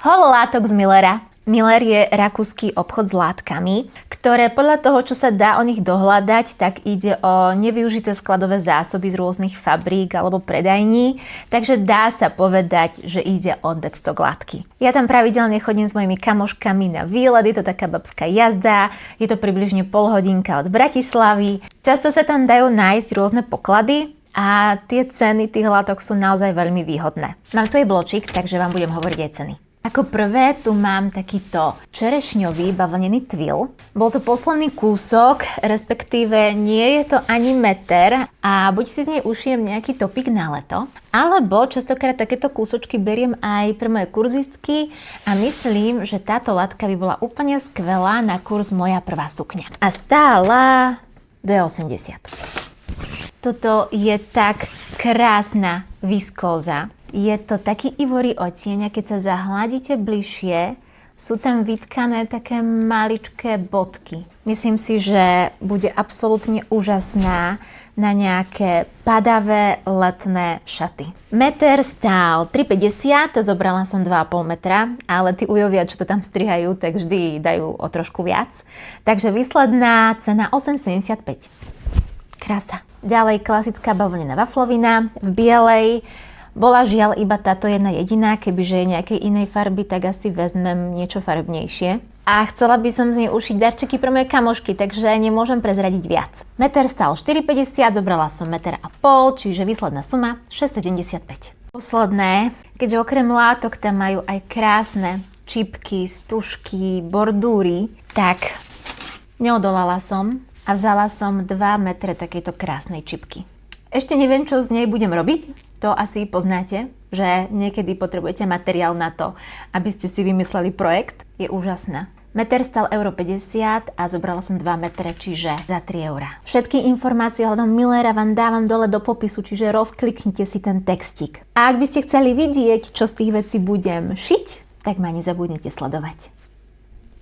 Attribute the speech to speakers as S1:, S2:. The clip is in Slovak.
S1: Hol látok z Millera. Miller je rakúsky obchod s látkami, ktoré podľa toho, čo sa dá o nich dohľadať, tak ide o nevyužité skladové zásoby z rôznych fabrík alebo predajní, takže dá sa povedať, že ide o deadstock látky. Ja tam pravidelne chodím s mojimi kamoškami na výlet, je to taká babská jazda, je to približne pol hodinka od Bratislavy. Často sa tam dajú nájsť rôzne poklady, a tie ceny tých látok sú naozaj veľmi výhodné. Mám tu aj bločík, takže vám budem hovoriť aj ceny. Ako prvé tu mám takýto čerešňový bavlnený twill. Bol to posledný kúsok, respektíve nie je to ani meter a buď si z nej ušijem nejaký topik na leto, alebo častokrát takéto kúsočky beriem aj pre moje kurzistky a myslím, že táto látka by bola úplne skvelá na kurz Moja prvá sukňa. A stála D80. Toto je tak krásna viskóza. Je to taký ivory odtieň a keď sa zahľadíte bližšie, sú tam vytkané také maličké bodky. Myslím si, že bude absolútne úžasná na nejaké padavé letné šaty. Meter stál 3,50, zobrala som 2,5 metra, ale tí ujovia, čo to tam strihajú, tak vždy dajú o trošku viac. Takže výsledná cena 8,75. Krása. Ďalej klasická bavlnená waflovina v bielej. Bola žiaľ iba táto jedna jediná, kebyže je nejakej inej farby, tak asi vezmem niečo farbnejšie. A chcela by som z nej ušiť darčeky pre moje kamošky, takže nemôžem prezradiť viac. Meter stál 4,50, zobrala som 1,5 m, čiže výsledná suma 6,75. Posledné, keďže okrem látok tam majú aj krásne čipky, stužky, bordúry, tak neodolala som a vzala som 2 metre takejto krásnej čipky. Ešte neviem, čo z nej budem robiť, to asi poznáte, že niekedy potrebujete materiál na to, aby ste si vymysleli projekt, je úžasná. Meter stal 1,50 € a zobrala som 2 metre, čiže za 3 €. Všetky informácie ohľadom Millera vám dávam dole do popisu, čiže rozkliknite si ten textík. A ak by ste chceli vidieť, čo z tých vecí budem šiť, tak ma nezabudnite sledovať.